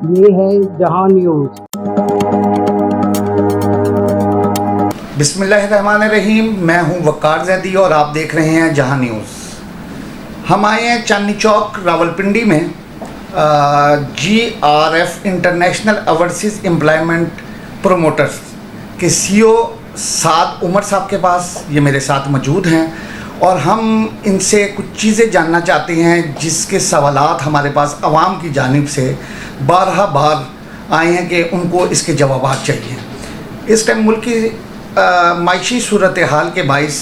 ये है जहां न्यूज़। बिस्मिल्लाहिर्रहमानिर्रहीम। मैं हूं वक़ार ज़ैदी और आप देख रहे हैं जहां न्यूज़। हम आए हैं चांदनी चौक रावलपिंडी में GRF international overseas employment promoters के CEO साद उमर साहब के पास ये मेरे साथ मौजूद हैं और हम इनसे कुछ चीज़ें जानना चाहते हैं जिसके सवालात हमारे पास आवाम की जानिब से बारहा बार आए हैं कि उनको इसके जवाबात चाहिए। इस टाइम मुल्क की माशी सूरत हाल के बाइस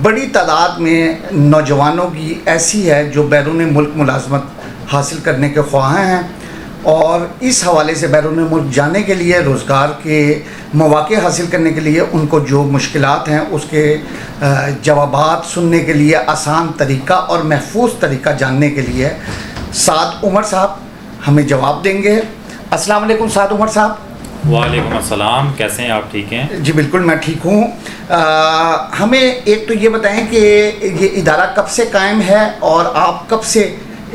बड़ी तादाद में नौजवानों की ऐसी है जो बैरून मुल्क मुलाजमत हासिल करने के ख्वाह हैं और इस हवाले से बैरून मुल्क जाने के लिए रोज़गार के मौक़े हासिल करने के लिए उनको जो मुश्किलात हैं उसके जवाबात सुनने के लिए आसान तरीका और महफूज तरीका जानने के लिए साद उमर साहब हमें जवाब देंगे। अस्सलाम वालेकुम साद उमर साहब। वालेकुम अस्सलाम, कैसे हैं आप? ठीक हैं जी बिल्कुल, मैं ठीक हूँ। हमें एक तो ये बताएं कि ये इदारा कब से कायम है और आप कब से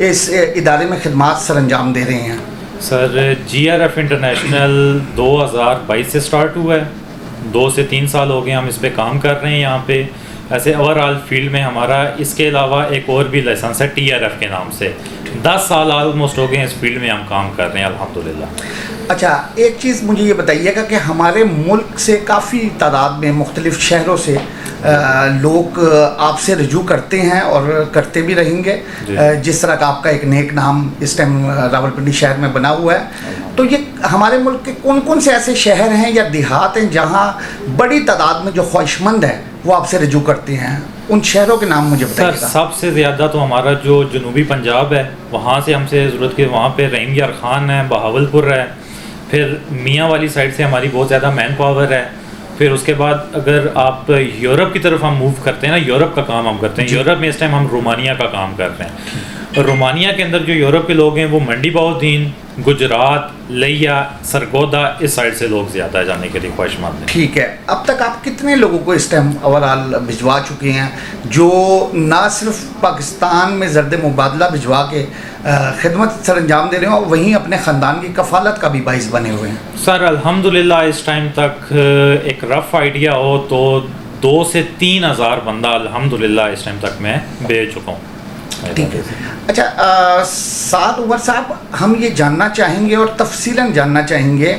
इस इदारे में खिदमात सरअंजाम दे रहे हैं? सर, GRF इंटरनेशनल 2022 से स्टार्ट हुआ है। 2 से 3 साल हो गए हम इस पे काम कर रहे हैं यहाँ पे। ऐसे ओवरऑल फील्ड में हमारा इसके अलावा एक और भी लाइसेंस है TRF के नाम से। 10 साल ऑलमोस्ट हो गए हैं इस फील्ड में हम काम कर रहे हैं अल्हम्दुलिल्लाह। अच्छा, एक चीज़ मुझे ये बताइएगा कि हमारे मुल्क से काफ़ी तादाद में मुख्तलिफ़ शहरों से लोग आपसे रजू करते हैं और करते भी रहेंगे, जिस तरह का आपका एक नेक नाम इस टाइम रावलपिंडी शहर में बना हुआ है। तो ये हमारे मुल्क के कौन कौन से ऐसे शहर हैं या देहात हैं जहाँ बड़ी तादाद में जो ख्वाहिशमंद हैं वो आपसे रजू करते हैं? उन शहरों के नाम मुझे बताइए। सर, सबसे ज़्यादा तो हमारा जो जनूबी पंजाब है वहाँ से हमसे ज़रूरत के, वहाँ पे रहीम यार ख़ान है, बहावलपुर है, फिर मियाँ वाली साइड से हमारी बहुत ज़्यादा मैन पावर है। फिर उसके बाद अगर आप यूरोप की तरफ हम मूव करते हैं ना, यूरोप का काम हम करते हैं। यूरोप में इस टाइम हम रोमानिया का काम कर रहे हैं। और रोमानिया के अंदर जो यूरोप के लोग हैं वो मंडी बाउद्दीन, गुजरात, लिया, सरगोदा, इस साइड से लोग ज़्यादा है जाने के लिए ख्वाहिशमंद हैं। ठीक है, अब तक आप कितने लोगों को इस टाइम ओवरऑल भिजवा चुके हैं जो ना सिर्फ पाकिस्तान में ज़र्द मुबादला भिजवा के खिदमत सरअंजाम दे रहे हैं और वहीं अपने ख़ानदान की कफ़ालत का भी बाइस बने हुए हैं? सर, अल्हम्दुलिल्लाह इस टाइम तक एक रफ़ आइडिया हो तो 2 से 3 हज़ार बंदा अल्हम्दुलिल्लाह इस टाइम तक मैं भेज चुका हूँ। ठीक है। अच्छा, साद उमर साहब, हम ये जानना चाहेंगे और तफसीलन जानना चाहेंगे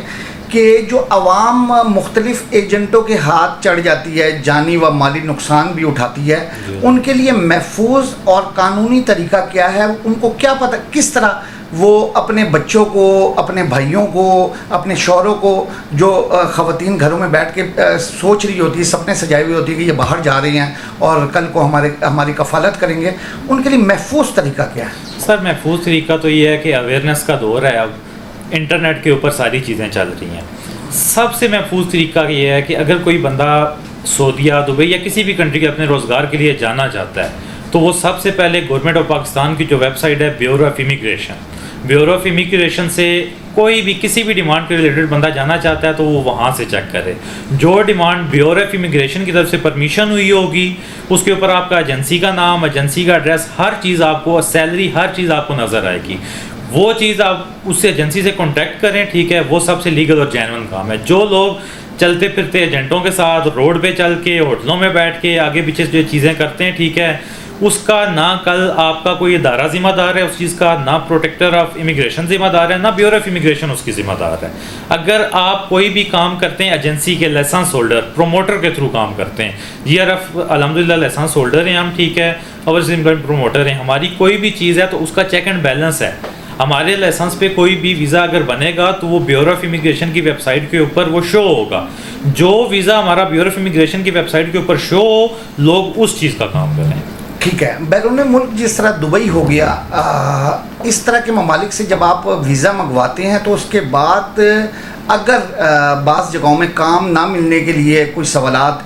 कि जो आवाम मुख्तलिफ़ एजेंटों के हाथ चढ़ जाती है, जानी व माली नुकसान भी उठाती है, उनके लिए महफूज और कानूनी तरीका क्या है? उनको क्या पता किस तरह वो अपने बच्चों को, अपने भाइयों को, अपने शौहरों को, जो ख़वातीन घरों में बैठ के सोच रही होती है, सपने सजाए हुए होती है कि ये बाहर जा रही हैं और कल को हमारी कफ़ालत करेंगे, उनके लिए महफूज तरीका क्या है? सर, महफूज तरीका तो ये है कि अवेयरनेस का दौर है, अब इंटरनेट के ऊपर सारी चीज़ें चल रही हैं। सबसे महफूज तरीका ये है कि अगर कोई बंदा सऊदीया, दुबई या किसी भी कंट्री के अपने रोज़गार के लिए जाना चाहता है तो वो सबसे पहले गवर्नमेंट ऑफ पाकिस्तान की जो वेबसाइट है ब्यूरो ऑफ इमिग्रेशन से कोई भी किसी भी डिमांड के रिलेटेड बंदा जाना चाहता है तो वो वहाँ से चेक करे। जो डिमांड ब्यूरो ऑफ इमिग्रेशन की तरफ से परमिशन हुई होगी उसके ऊपर आपका एजेंसी का नाम, एजेंसी का एड्रेस, हर चीज़ आपको, सैलरी, हर चीज़ आपको नज़र आएगी। वो चीज़ आप उससे एजेंसी से कॉन्टैक्ट करें, ठीक है? वो सबसे लीगल और जेन्युइन काम है। जो लोग चलते फिरते एजेंटों के साथ रोड पे चल के, होटलों में बैठ के आगे पीछे जो चीज़ें करते हैं, ठीक है, उसका ना कल आपका कोई इदारा ज़िम्मेदार है उस चीज़ का, ना प्रोटेक्टर ऑफ इमिग्रेशन ज़िम्मेदार है, ना ब्यूरो ऑफ इमिग्रेशन उसकी ज़िम्मेदार है। अगर आप कोई भी काम करते हैं एजेंसी के लाइसेंस होल्डर, प्रोमोटर के थ्रू काम करते हैं, GRF अल्हम्दुलिल्लाह लाइसेंस होल्डर हैं हम, ठीक है, ओवरसीज़ प्रोमोटर हैं, हमारी कोई भी चीज़ है तो उसका चेक एंड बैलेंस है। हमारे लाइसेंस पे कोई भी वीज़ा अगर बनेगा तो वो ब्यूरो ऑफ इमिग्रेशन की वेबसाइट के ऊपर वो शो होगा। जो वीज़ा हमारा ब्यूरो ऑफ इमिग्रेशन की वेबसाइट के ऊपर शो हो, लोग उस चीज़ का काम करें। ठीक है। बैरून मुल्क जिस तरह दुबई हो गया, इस तरह के ममालिक से जब आप वीज़ा मंगवाते हैं तो उसके बाद अगर बाज़ जगहों में काम ना मिलने के लिए कोई सवालात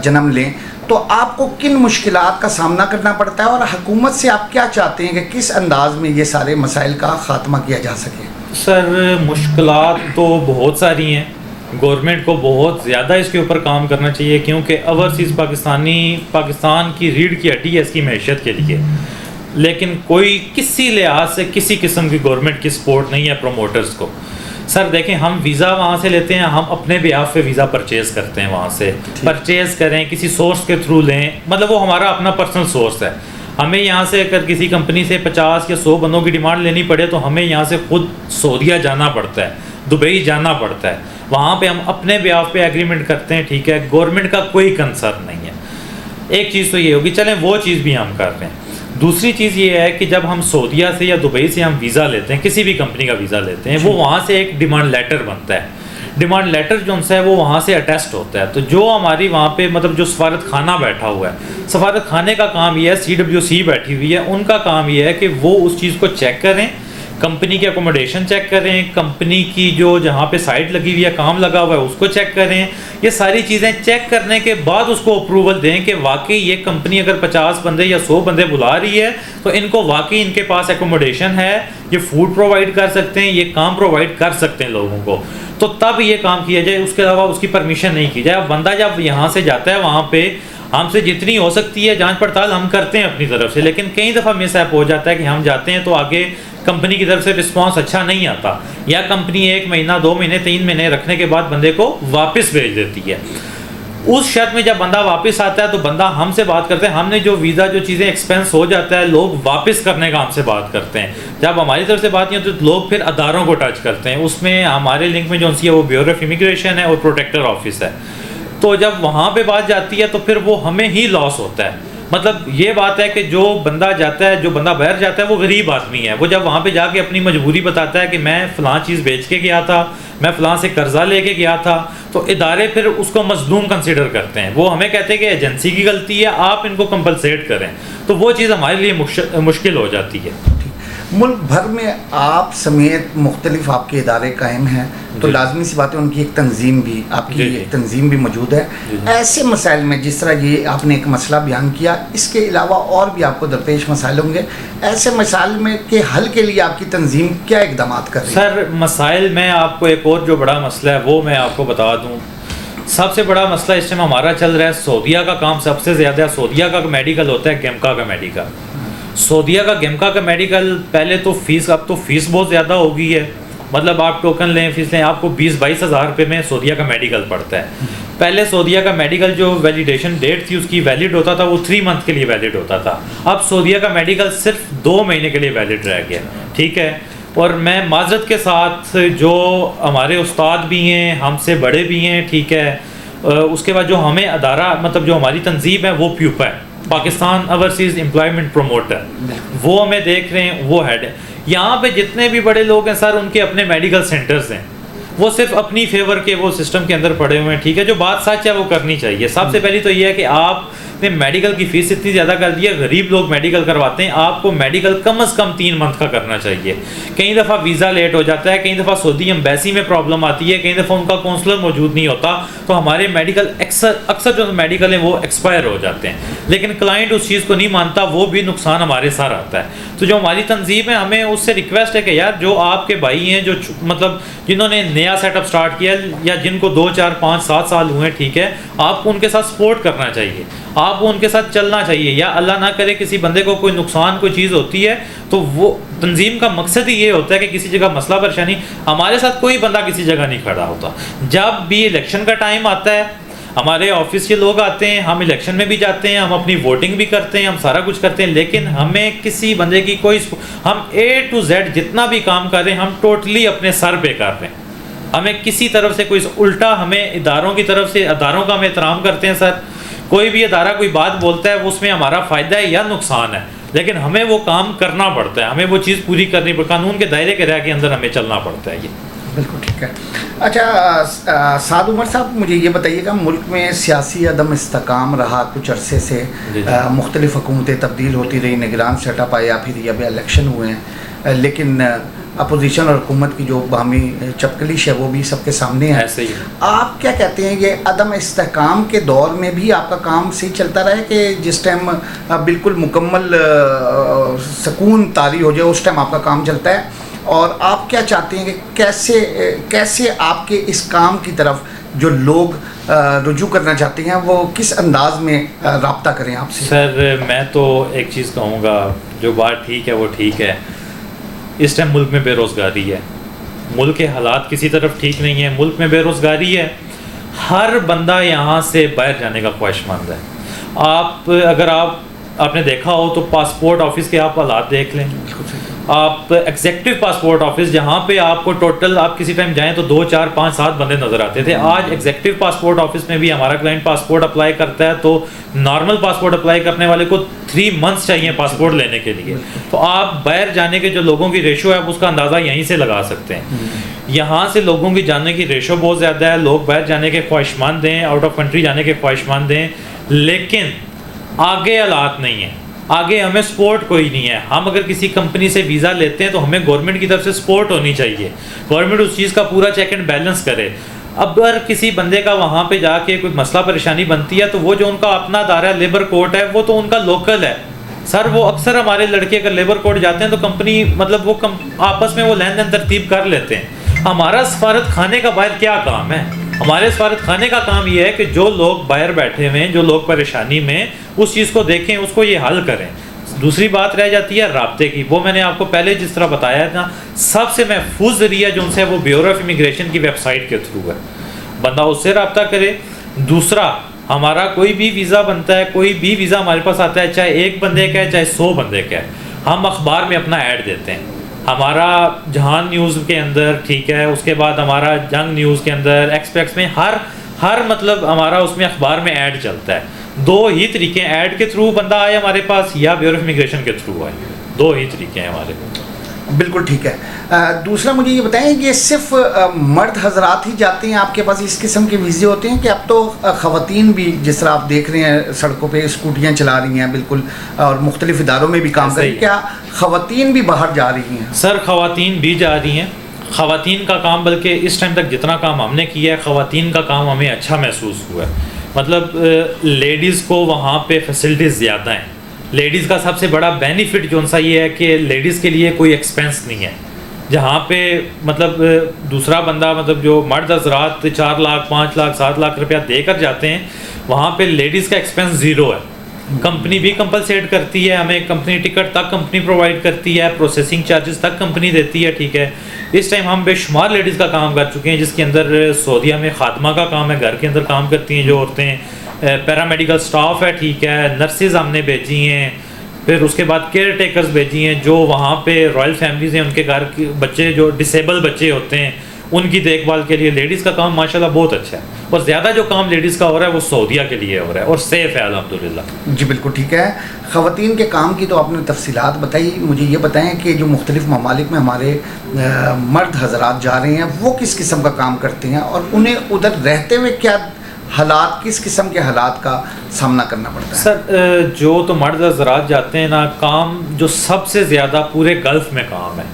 जन्म लें तो आपको किन मुश्किलात का सामना करना पड़ता है और हुकूमत से आप क्या चाहते हैं कि किस अंदाज में ये सारे मसाइल का ख़ात्मा किया जा सके? सर, मुश्किलात तो बहुत सारी हैं। गवर्नमेंट को बहुत ज़्यादा इसके ऊपर काम करना चाहिए क्योंकि ओवरसीज़ पाकिस्तान की रीढ़ की हड्डी है इसकी मैशत के लिए। लेकिन कोई किसी लिहाज से किसी किस्म की गवर्नमेंट की सपोर्ट नहीं है प्रोमोटर्स को। सर देखें, हम वीज़ा वहाँ से लेते हैं, हम अपने बिहाफ पे वीज़ा परचेज़ करते हैं, वहाँ से परचेज़ करें, किसी सोर्स के थ्रू लें, मतलब वो हमारा अपना पर्सनल सोर्स है। हमें यहाँ से अगर किसी कंपनी से 50 या 100 बंदों की डिमांड लेनी पड़े तो हमें यहाँ से खुद सऊदीया जाना पड़ता है, दुबई जाना पड़ता है, वहाँ पे हम अपने बिहाफ पे एग्रीमेंट करते हैं, ठीक है, गवर्नमेंट का कोई कंसर्न नहीं है। एक चीज़ तो ये होगी, चलें वो चीज़ भी हम कर रहे हैं। दूसरी चीज़ ये है कि जब हम सऊदीया से या दुबई से हम वीज़ा लेते हैं, किसी भी कंपनी का वीज़ा लेते हैं, वो वहाँ से एक डिमांड लेटर बनता है। डिमांड लेटर जो है वो वहाँ से अटेस्ट होता है। तो जो हमारी वहाँ पे मतलब जो सफारत खाना बैठा हुआ है, सफारत खाने का काम ये है, CWC बैठी हुई है, उनका काम ये है कि वो उस चीज़ को चेक करें, कंपनी की अकोमोडेशन चेक करें, कंपनी की जो जहाँ पे साइट लगी हुई है, काम लगा हुआ है, उसको चेक करें। ये सारी चीज़ें चेक करने के बाद उसको अप्रूवल दें कि वाकई ये कंपनी अगर 50 बंदे या 100 बंदे बुला रही है तो इनको वाकई इनके पास एकोमोडेशन है, ये फूड प्रोवाइड कर सकते हैं, ये काम प्रोवाइड कर सकते हैं लोगों को, तो तब ये काम किया जाए। उसके अलावा उसकी परमिशन नहीं की जाए। अब बंदा जब यहाँ से जाता है, वहाँ पे हमसे जितनी हो सकती है जांच पड़ताल हम करते हैं अपनी तरफ से, लेकिन कई दफ़ा मिसहैप हो जाता है कि हम जाते हैं तो आगे कंपनी की तरफ से रिस्पांस अच्छा नहीं आता, या कंपनी 1 महीना 2 महीने 3 महीने रखने के बाद बंदे को वापस भेज देती है। उस शर्त में जब बंदा वापस आता है तो बंदा हमसे बात करते हैं, हमने जो वीज़ा जो चीज़ें एक्सपेंस हो जाता है लोग वापस करने का हमसे बात करते हैं। जब हमारी तरफ से बात नहीं होती तो लोग फिर अदारों को टच करते हैं। उसमें हमारे लिंक में जो सी है वो ब्यूरो ऑफ इमिग्रेशन है और प्रोटेक्टर ऑफिस है। तो जब वहाँ पे बात जाती है तो फिर वो हमें ही लॉस होता है। मतलब ये बात है कि जो बंदा जाता है, जो बंदा बाहर जाता है वो गरीब आदमी है, वो जब वहाँ पे जाके अपनी मजबूरी बताता है कि मैं फ़लाँ चीज़ बेच के गया था, मैं फ़लाँ से कर्जा लेके गया था, तो इदारे फिर उसको मजलूम कंसिडर करते हैं। वो हमें कहते हैं कि एजेंसी की गलती है, आप इनको कंपलसेट करें, तो वो चीज़ हमारे लिए मुश्किल हो जाती है। मुल्क भर में आप समेत मुख्तलिफ आपके इदारे कायम हैं, तो लाजमी सी बात है उनकी एक तंजीम भी, आपकी एक तंजीम भी मौजूद है। ऐसे मसाइल में जिस तरह ये आपने एक मसला बयान किया, इसके अलावा और भी आपको दरपेश मसाइल होंगे, ऐसे मसाइल में के हल के लिए आपकी तंजीम क्या इकदाम कर रही है? सर मसाइल में आपको एक और जो बड़ा मसला है वो मैं आपको बता दूँ। सबसे बड़ा मसला इस टाइम हमारा चल रहा है सऊदीया का काम सबसे ज़्यादा। सऊदीया का मेडिकल होता है गेमका का मेडिकल। सऊदीया का गेमका का मेडिकल पहले तो फ़ीस, अब तो फ़ीस बहुत ज़्यादा हो गई है। मतलब आप टोकन लें, फीस लें, आपको 20-22 हज़ार रुपये में सऊदीया का मेडिकल पड़ता है। पहले सऊदीया का मेडिकल जो वैलिडेशन डेट थी उसकी वैलिड होता था वो 3 मंथ के लिए वैलिड होता था। अब सऊदीया का मेडिकल सिर्फ 2 महीने के लिए वैलिड रह गया, ठीक है। और मैं माजरत के साथ, जो हमारे उस्ताद भी हैं, हमसे बड़े भी हैं, ठीक है, उसके बाद जो हमें अदारा मतलब जो हमारी तंजीम है वो प्यूपा है, पाकिस्तान ओवरसीज़ एम्प्लॉयमेंट प्रमोटर, वो हमें देख रहे हैं, वो हेड है। यहाँ पे जितने भी बड़े लोग हैं सर, उनके अपने मेडिकल सेंटर्स हैं, वो सिर्फ अपनी फेवर के वो सिस्टम के अंदर पड़े हुए हैं, ठीक है। जो बात सच है वो करनी चाहिए। सबसे पहली तो ये है कि आपने मेडिकल की फ़ीस इतनी ज़्यादा कर दी है, गरीब लोग मेडिकल करवाते हैं, आपको मेडिकल कम से कम 3 मंथ का करना चाहिए। कई दफ़ा वीज़ा लेट हो जाता है, कई दफ़ा सऊदी एम्बेसी में प्रॉब्लम आती है, कई दफ़ा उनका काउंसलर मौजूद नहीं होता, तो हमारे मेडिकल अक्सर जो मेडिकल हैं वो एक्सपायर हो जाते हैं। लेकिन क्लाइंट उस चीज़ को नहीं मानता, वो भी नुकसान हमारे साथ आता है। तो जो हमारी तंजीम है, हमें उससे रिक्वेस्ट है कि यार जो आपके भाई हैं, जो मतलब जिन्होंने नया सेटअप स्टार्ट किया या जिनको 2, 4, 5, 7 साल हुए हैं, ठीक है, आपको उनके साथ सपोर्ट करना चाहिए, आपको उनके साथ चलना चाहिए। या अल्लाह ना करे किसी बंदे को कोई नुकसान, कोई चीज़ होती है, तो वो तंजीम का मकसद ही ये होता है कि किसी जगह मसला परेशानी, हमारे साथ कोई बंदा किसी जगह नहीं खड़ा होता। जब भी इलेक्शन का टाइम आता है, हमारे ऑफिस के लोग आते हैं, हम इलेक्शन में भी जाते हैं, हम अपनी वोटिंग भी करते हैं, हम सारा कुछ करते हैं, लेकिन हमें किसी बंदे की कोई, हम A to Z जितना भी काम कर रहे हैं हम टोटली अपने सर पे कर रहे हैं। हमें किसी तरफ से कोई उल्टा, हमें इदारों की तरफ से, इदारों का हम एहतराम करते हैं सर। कोई भी इदारा कोई बात बोलता है वो उसमें हमारा फ़ायदा है या नुकसान है, लेकिन हमें वो काम करना पड़ता है, हमें वो चीज़ पूरी करनी पड़ती है, कानून के दायरे के रह के अंदर हमें चलना पड़ता है। ये बिल्कुल ठीक है। अच्छा साद उमर साहब, मुझे ये बताइएगा, मुल्क में सियासी अदम इस्तेकाम रहा कुछ अरसे से, मुख्तलिफ हुकूमतें तब्दील होती रही, निगरान सेटअप आया, फिर अब इलेक्शन हुए हैं, लेकिन अपोजिशन और हुकूमत की जो बाहमी चपकलिश है वो भी सबके सामने है। ऐसे ही आप क्या कहते हैं, ये अदम इस्तेकाम के दौर में भी आपका काम सही चलता रहा है कि जिस टाइम बिल्कुल मुकम्मल सुकून तारी हो जाए उस टाइम आपका काम चलता है? और आप क्या चाहते हैं कि कैसे आपके इस काम की तरफ जो लोग रुजू करना चाहते हैं वो किस अंदाज में रब्ता करें आपसे? सर मैं तो एक चीज़ कहूँगा, जो बात ठीक है वो ठीक है। इस टाइम मुल्क में बेरोज़गारी है, मुल्क के हालात किसी तरफ ठीक नहीं है, मुल्क में बेरोज़गारी है, हर बंदा यहाँ से बाहर जाने का ख्वाहिशमंद है। अगर आपने देखा हो तो पासपोर्ट ऑफिस के आप हालात देख लें, आप एग्जेक्टिव पासपोर्ट ऑफिस जहाँ पे आपको टोटल आप किसी टाइम जाएं तो 2, 4, 5, 7 बंदे नज़र आते थे। आज एग्जेक्टिव पासपोर्ट ऑफिस में भी हमारा क्लाइंट पासपोर्ट अप्लाई करता है तो नॉर्मल पासपोर्ट अप्लाई करने वाले को 3 मंथ्स चाहिए पासपोर्ट लेने के लिए। तो आप बाहर जाने के जो लोगों की रेशो है उसका अंदाज़ा यहीं से लगा सकते हैं। यहाँ से लोगों की जाने की रेशो बहुत ज़्यादा है, लोग बाहर जाने के ख्वाहिशमंद हैं, आउट ऑफ कंट्री जाने के ख्वाहिशमंद हैं, लेकिन आगे हालात नहीं है, आगे हमें सपोर्ट कोई नहीं है। हम अगर किसी कंपनी से वीज़ा लेते हैं तो हमें गवर्नमेंट की तरफ से सपोर्ट होनी चाहिए, गवर्नमेंट उस चीज़ का पूरा चेक एंड बैलेंस करे। अब अगर किसी बंदे का वहाँ पे जाके कोई मसला परेशानी बनती है तो वो जो उनका अपना दायरा लेबर कोर्ट है वो तो उनका लोकल है। सर वो अक्सर हमारे लड़के अगर लेबर कोर्ट जाते हैं तो कंपनी मतलब वो आपस में वो लेन देन तरतीब कर लेते हैं। हमारा सफारत खाने का बाहर क्या काम है? हमारे सफारत खाने का काम ये है कि जो लोग बाहर बैठे हुए हैं, जो लोग परेशानी में, उस चीज़ को देखें, उसको ये हल करें। दूसरी बात रह जाती है राब्ते की। वो मैंने आपको पहले जिस तरह बताया था, सबसे महफूज ज़रिया जो उनसे वो ब्यूरो ऑफ इमिग्रेशन की वेबसाइट के थ्रू है, बंदा उससे रब्ता करे। दूसरा, हमारा कोई भी वीज़ा बनता है, कोई भी वीज़ा हमारे पास आता है, चाहे 1 बंदे का है चाहे 100 बंदे का है, हम अखबार में अपना ऐड देते हैं। हमारा जहान न्यूज़ के अंदर, ठीक है, उसके बाद हमारा जंग न्यूज़ के अंदर, एक्सप्रेस में, हर मतलब हमारा उसमें अखबार में ऐड चलता है। 2 ही तरीके, ऐड के थ्रू बंदा आए हमारे पास या ब्यूरो ऑफ इमिग्रेशन के थ्रू आए, 2 ही तरीके हैं हमारे। बिल्कुल ठीक है। दूसरा मुझे ये बताएं कि सिर्फ मर्द हजरात ही जाते हैं आपके पास, इस किस्म के वीज़े होते हैं कि अब तो ख़वातीन भी, जिस तरह आप देख रहे हैं सड़कों पे स्कूटियाँ चला रही हैं बिल्कुल, और मुख्तलिफ इदारों में भी काम कर रही हैं, क्या ख़वातीन भी बाहर जा रही हैं? सर ख़वातीन भी जा रही हैं। ख़वातीन का काम, बल्कि इस टाइम तक जितना काम हमने किया है, ख़वातीन का काम हमें अच्छा महसूस हुआ है। मतलब लेडीज़ को वहाँ पे फैसिलिटीज़ ज़्यादा हैं। लेडीज़ का सबसे बड़ा बेनिफिट जो सा ये है कि लेडीज़ के लिए कोई एक्सपेंस नहीं है। जहाँ पे मतलब दूसरा बंदा, मतलब जो मर्द हज़रात 4 लाख 5 लाख 7 लाख रुपया देकर जाते हैं, वहाँ पे लेडीज़ का एक्सपेंस ज़ीरो है। कंपनी भी कंपलसेट करती है हमें, कंपनी टिकट तक कंपनी प्रोवाइड करती है, प्रोसेसिंग चार्जेस तक कंपनी देती है, ठीक है। इस टाइम हम बेशुमार लेडीज़ का काम कर चुके हैं, जिसके अंदर सऊदीया में खादमा का काम है, घर के अंदर काम करती हैं जो औरतें, पैरामेडिकल स्टाफ है, ठीक है, नर्सेज हमने भेजी हैं, फिर उसके बाद केयर टेकर्स भेजी हैं जो वहाँ पे रॉयल फैमिलीज़ हैं, उनके घर के बच्चे जो डिसेबल बच्चे होते हैं उनकी देखभाल के लिए लेडीज़ का काम माशाल्लाह बहुत अच्छा है। और ज़्यादा जो काम लेडीज़ का हो रहा है वो सऊदीया के लिए हो रहा है और सेफ़ है अल्हम्दुलिल्लाह। जी बिल्कुल ठीक है। ख़वातीन के काम की तो आपने तफसीलात बताई, मुझे ये बताएं कि जो मुख्तलिफ़ ममालिक में हमारे मर्द हज़रात जा रहे हैं वो किस किस्म का काम करते हैं और उन्हें उधर रहते हुए क्या हालात, किस किस्म के हालात का सामना करना पड़ता है? सर जो तो मर्द हज़रात जाते हैं ना, काम जो सबसे ज़्यादा पूरे गल्फ़ में काम है,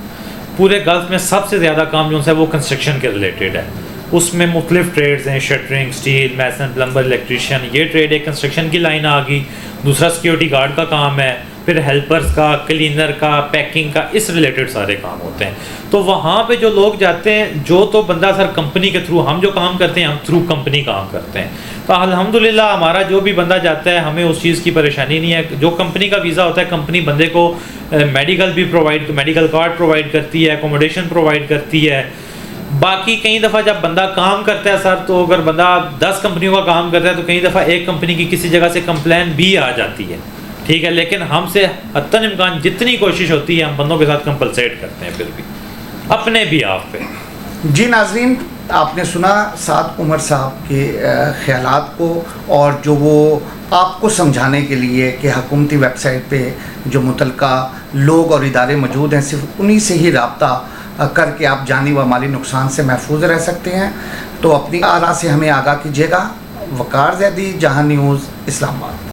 पूरे गल्फ़ में सबसे ज़्यादा काम जो है वो कंस्ट्रक्शन के रिलेटेड है। उसमें मुख्तलिफ ट्रेड्स हैं, शटरिंग, स्टील, मैसन, प्लम्बर, इलेक्ट्रीशियन, ये ट्रेड एक कंस्ट्रक्शन की लाइन आ गई। दूसरा सिक्योरिटी गार्ड का काम है, फिर हेल्पर्स का, क्लीनर का, पैकिंग का, इस रिलेटेड सारे काम होते हैं। तो वहाँ पे जो लोग जाते हैं, जो तो बंदा सर कंपनी के थ्रू, हम जो काम करते हैं हम थ्रू कंपनी काम करते हैं, तो अल्हम्दुलिल्लाह हमारा जो भी बंदा जाता है हमें उस चीज़ की परेशानी नहीं है। जो कंपनी का वीज़ा होता है, कंपनी बंदे को मेडिकल भी प्रोवाइड, मेडिकल कार्ड प्रोवाइड करती है, अकोमोडेशन प्रोवाइड करती है। बाकी कई दफ़ा जब बंदा काम करता है सर, तो अगर बंदा 10 कंपनियों का काम करता है तो कई दफ़ा एक कंपनी की किसी जगह से कंप्लेन भी आ जाती है, ठीक है, लेकिन हमसे हत्तन इम्कान जितनी कोशिश होती है हम बंदों के साथ कंपलसेट करते हैं, फिर भी अपने भी आप पे। जी नाजरीन, आपने सुना साद उमर साहब के ख्यालात को, और जो वो आपको समझाने के लिए कि हुकूमती वेबसाइट पे जो मुतलका लोग और इदारे मौजूद हैं, सिर्फ उन्हीं से ही रब्ता करके आप जानी व माली नुकसान से महफूज रह सकते हैं। तो अपनी आरा से हमें आगाह कीजिएगा। वकार ज़ैदी, जहां न्यूज़, इस्लामाबाद।